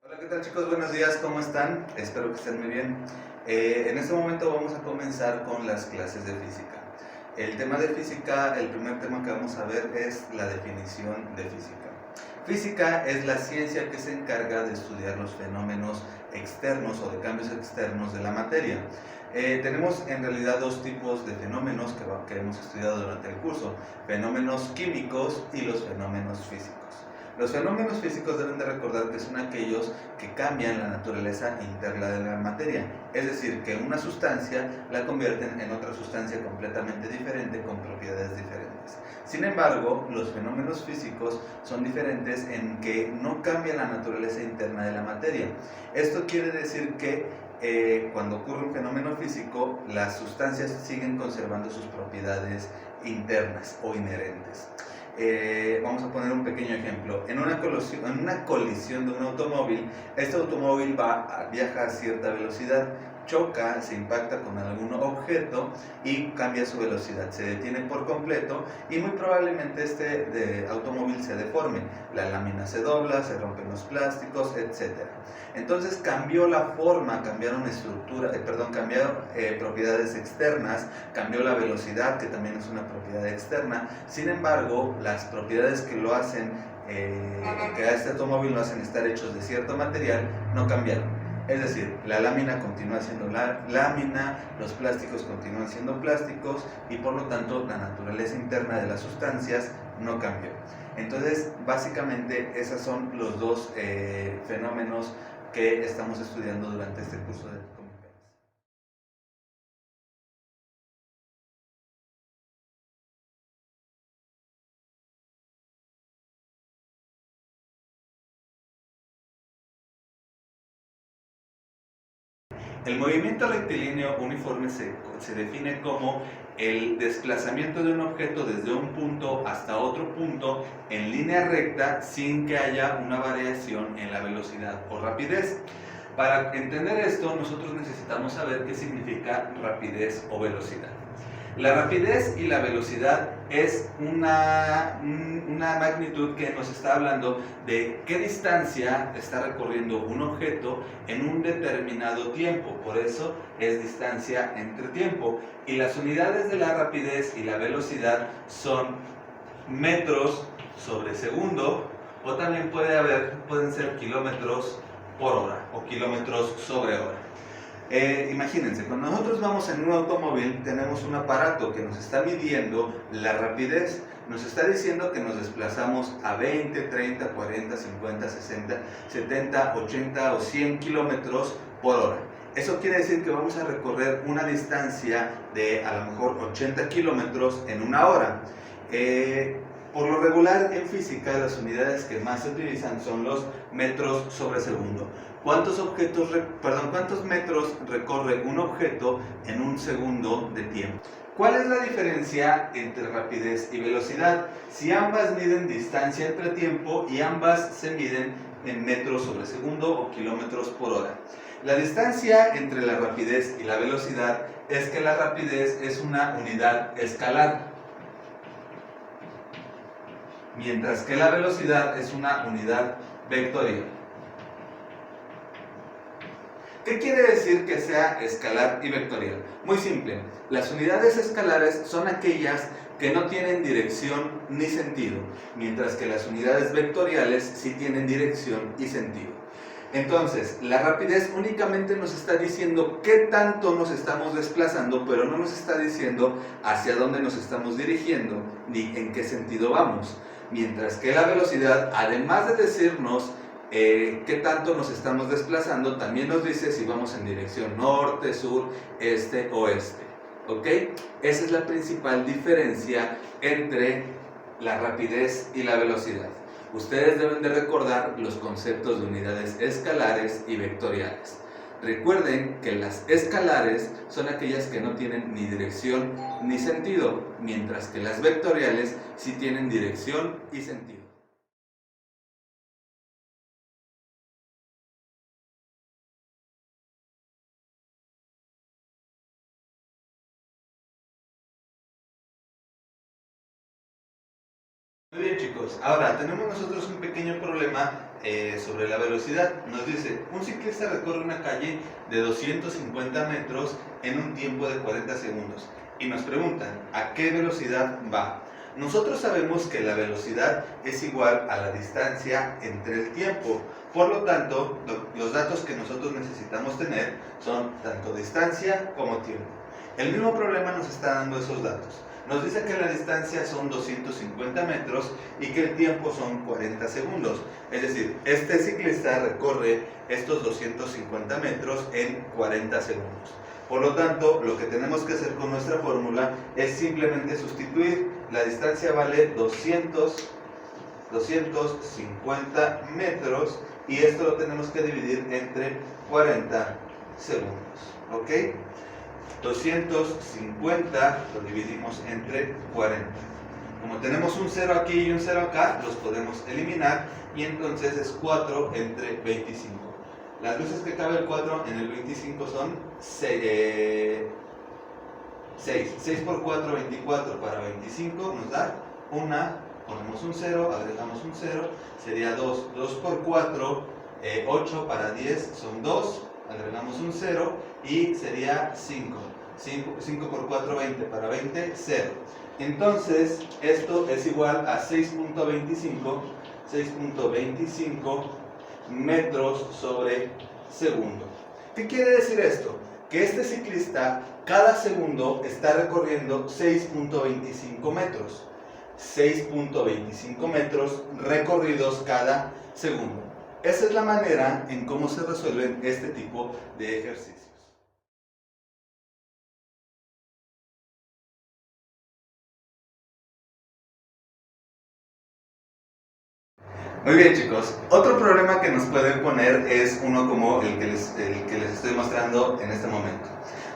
Hola, ¿qué tal chicos? Buenos días, ¿cómo están? Espero que estén muy bien. En este momento vamos a comenzar con las clases de física. El tema de física, el primer tema que vamos a ver es la definición de física. Física es la ciencia que se encarga de estudiar los fenómenos externos o de cambios externos de la materia. Tenemos en realidad dos tipos de fenómenos que hemos estudiado durante el curso, fenómenos químicos y los fenómenos físicos. Los fenómenos físicos deben de recordar que son aquellos que cambian la naturaleza interna de la materia, es decir, que una sustancia la convierten en otra sustancia completamente diferente con propiedades diferentes. Sin embargo, los fenómenos físicos son diferentes en que no cambia la naturaleza interna de la materia. Esto quiere decir que cuando ocurre un fenómeno físico, las sustancias siguen conservando sus propiedades internas o inherentes. Vamos a poner un pequeño ejemplo. En una colisión de un automóvil, este automóvil viaja a cierta velocidad, choca, se impacta con algún objeto y cambia su velocidad, se detiene por completo y muy probablemente este automóvil se deforme, la lámina se dobla, se rompen los plásticos, etc. Entonces cambió la forma, cambiaron cambiaron propiedades externas, cambió la velocidad, que también es una propiedad externa. Sin embargo, las propiedades que lo hacen, que a este automóvil lo hacen estar hechos de cierto material, no cambiaron. Es decir, la lámina continúa siendo la lámina, los plásticos continúan siendo plásticos y por lo tanto la naturaleza interna de las sustancias no cambió. Entonces, básicamente, esos son los dos fenómenos que estamos estudiando durante este curso de comunicaciones. El movimiento rectilíneo uniforme se define como el desplazamiento de un objeto desde un punto hasta otro punto en línea recta sin que haya una variación en la velocidad o rapidez. Para entender esto, nosotros necesitamos saber qué significa rapidez o velocidad. La rapidez y la velocidad es una magnitud que nos está hablando de qué distancia está recorriendo un objeto en un determinado tiempo. Por eso es distancia entre tiempo. Y las unidades de la rapidez y la velocidad son metros sobre segundo, o también pueden ser kilómetros por hora o kilómetros sobre hora. Imagínense, cuando nosotros vamos en un automóvil tenemos un aparato que nos está midiendo la rapidez, nos está diciendo que nos desplazamos a 20, 30, 40, 50, 60, 70, 80 o 100 kilómetros por hora. Eso quiere decir que vamos a recorrer una distancia de a lo mejor 80 kilómetros en una hora. Por lo regular en física las unidades que más se utilizan son los metros sobre segundo. ¿Cuántos metros recorre un objeto en un segundo de tiempo? ¿Cuál es la diferencia entre rapidez y velocidad? Si ambas miden distancia entre tiempo y ambas se miden en metros sobre segundo o kilómetros por hora. La distancia entre la rapidez y la velocidad es que la rapidez es una unidad escalar, mientras que la velocidad es una unidad vectorial. ¿Qué quiere decir que sea escalar y vectorial? Muy simple, las unidades escalares son aquellas que no tienen dirección ni sentido, mientras que las unidades vectoriales sí tienen dirección y sentido. Entonces, la rapidez únicamente nos está diciendo qué tanto nos estamos desplazando, pero no nos está diciendo hacia dónde nos estamos dirigiendo ni en qué sentido vamos. Mientras que la velocidad, además de decirnos qué tanto nos estamos desplazando, también nos dice si vamos en dirección norte, sur, este, oeste. ¿Ok? Esa es la principal diferencia entre la rapidez y la velocidad. Ustedes deben de recordar los conceptos de unidades escalares y vectoriales. Recuerden que las escalares son aquellas que no tienen ni dirección ni sentido, mientras que las vectoriales sí tienen dirección y sentido. Muy bien, chicos, ahora tenemos nosotros un pequeño problema sobre la velocidad. Nos dice, un ciclista recorre una calle de 250 metros en un tiempo de 40 segundos y nos preguntan, ¿a qué velocidad va? Nosotros sabemos que la velocidad es igual a la distancia entre el tiempo. Por lo tanto, los datos que nosotros necesitamos tener son tanto distancia como tiempo. El mismo problema nos está dando esos datos. Nos dice que la distancia son 250 metros y que el tiempo son 40 segundos. Es decir, este ciclista recorre estos 250 metros en 40 segundos. Por lo tanto, lo que tenemos que hacer con nuestra fórmula es simplemente sustituir. La distancia vale 250 metros y esto lo tenemos que dividir entre 40 segundos. ¿Ok? 250 lo dividimos entre 40. Como tenemos un 0 aquí y un 0 acá, los podemos eliminar y entonces es 4 entre 25. Las veces que cabe el 4 en el 25 son 6. 6 por 4, 24. Para 25 nos da 1. Ponemos un 0, agregamos un 0, sería 2. 2 por 4, 8. Para 10 son 2. Agregamos un 0 y sería 5. 5 por 4, 20. Para 20, 0. Entonces, esto es igual a 6.25 metros sobre segundo. ¿Qué quiere decir esto? Que este ciclista cada segundo está recorriendo 6.25 metros. 6.25 metros recorridos cada segundo. Esa es la manera en cómo se resuelven este tipo de ejercicios. Muy bien, chicos, otro problema que nos pueden poner es uno como el que les estoy mostrando en este momento.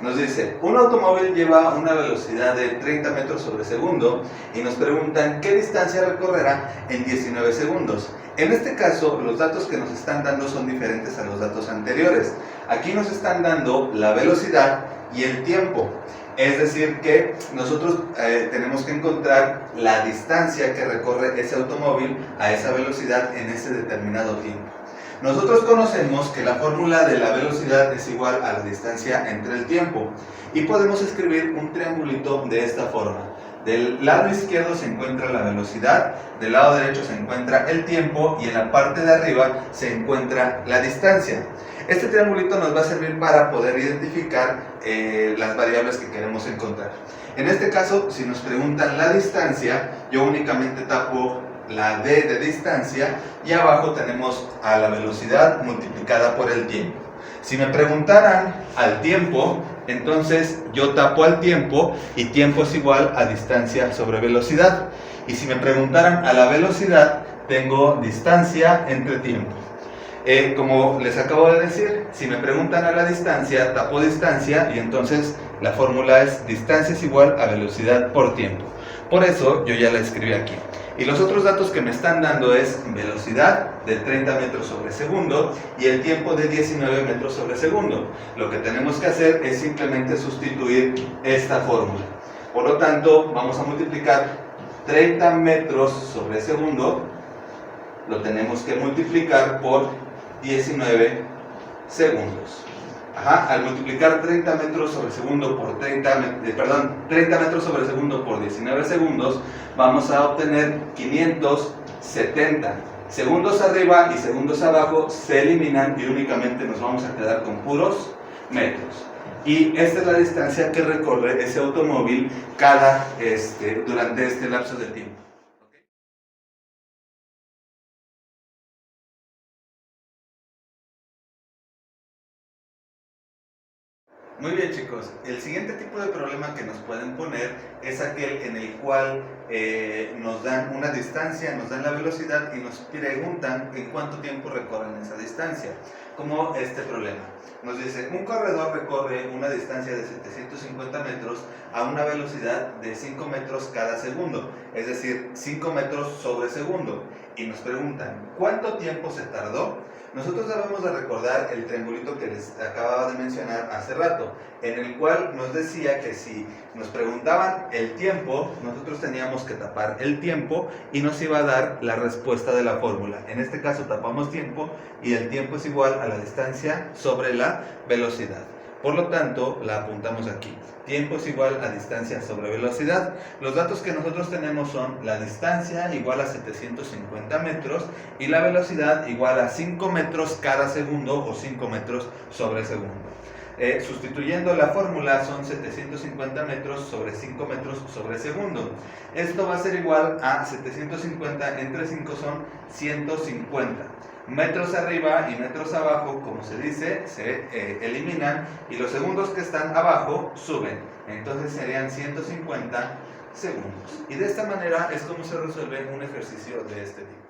Nos dice, un automóvil lleva una velocidad de 30 metros sobre segundo y nos preguntan qué distancia recorrerá en 19 segundos. En este caso, los datos que nos están dando son diferentes a los datos anteriores. Aquí nos están dando la velocidad y el tiempo. Es decir que nosotros tenemos que encontrar la distancia que recorre ese automóvil a esa velocidad en ese determinado tiempo. Nosotros conocemos que la fórmula de la velocidad es igual a la distancia entre el tiempo y podemos escribir un triangulito de esta forma. Del lado izquierdo se encuentra la velocidad, del lado derecho se encuentra el tiempo y en la parte de arriba se encuentra la distancia. Este triangulito nos va a servir para poder identificar las variables que queremos encontrar. En este caso, si nos preguntan la distancia, yo únicamente tapo la d de distancia y abajo tenemos a la velocidad multiplicada por el tiempo. Si me preguntaran al tiempo, entonces yo tapo al tiempo y tiempo es igual a distancia sobre velocidad. Y si me preguntaran a la velocidad, tengo distancia entre tiempo. Como les acabo de decir, si me preguntan a la distancia, tapo distancia y entonces la fórmula es distancia es igual a velocidad por tiempo. Por eso yo ya la escribí aquí. Y los otros datos que me están dando es velocidad de 30 metros sobre segundo y el tiempo de 19 metros sobre segundo. Lo que tenemos que hacer es simplemente sustituir esta fórmula. Por lo tanto, vamos a multiplicar 30 metros sobre segundo, lo tenemos que multiplicar por 19 segundos. Al multiplicar 30 metros sobre segundo por 30 metros sobre segundo por 19 segundos, vamos a obtener 570. Segundos arriba y segundos abajo se eliminan y únicamente nos vamos a quedar con puros metros. Y esta es la distancia que recorre ese automóvil durante este lapso de tiempo. Muy bien, chicos, el siguiente tipo de problema que nos pueden poner es aquel en el cual nos dan una distancia, nos dan la velocidad y nos preguntan en cuánto tiempo recorren esa distancia. como este problema. Nos dice, un corredor recorre una distancia de 750 metros a una velocidad de 5 metros cada segundo, es decir, 5 metros sobre segundo. Y nos preguntan, ¿cuánto tiempo se tardó? Nosotros debemos de recordar el triangulito que les acababa de mencionar hace rato, en el cual nos decía que si nos preguntaban el tiempo, nosotros teníamos que tapar el tiempo y nos iba a dar la respuesta de la fórmula. En este caso tapamos tiempo y el tiempo es igual a la distancia sobre la velocidad. Por lo tanto, la apuntamos aquí. Tiempo es igual a distancia sobre velocidad. Los datos que nosotros tenemos son la distancia igual a 750 metros y la velocidad igual a 5 metros cada segundo o 5 metros sobre segundo. Sustituyendo la fórmula son 750 metros sobre 5 metros sobre segundo. Esto va a ser igual a 750 entre 5 son 150. Metros arriba y metros abajo, como se dice, se eliminan y los segundos que están abajo suben. Entonces serían 150 segundos. Y de esta manera es como se resuelve un ejercicio de este tipo.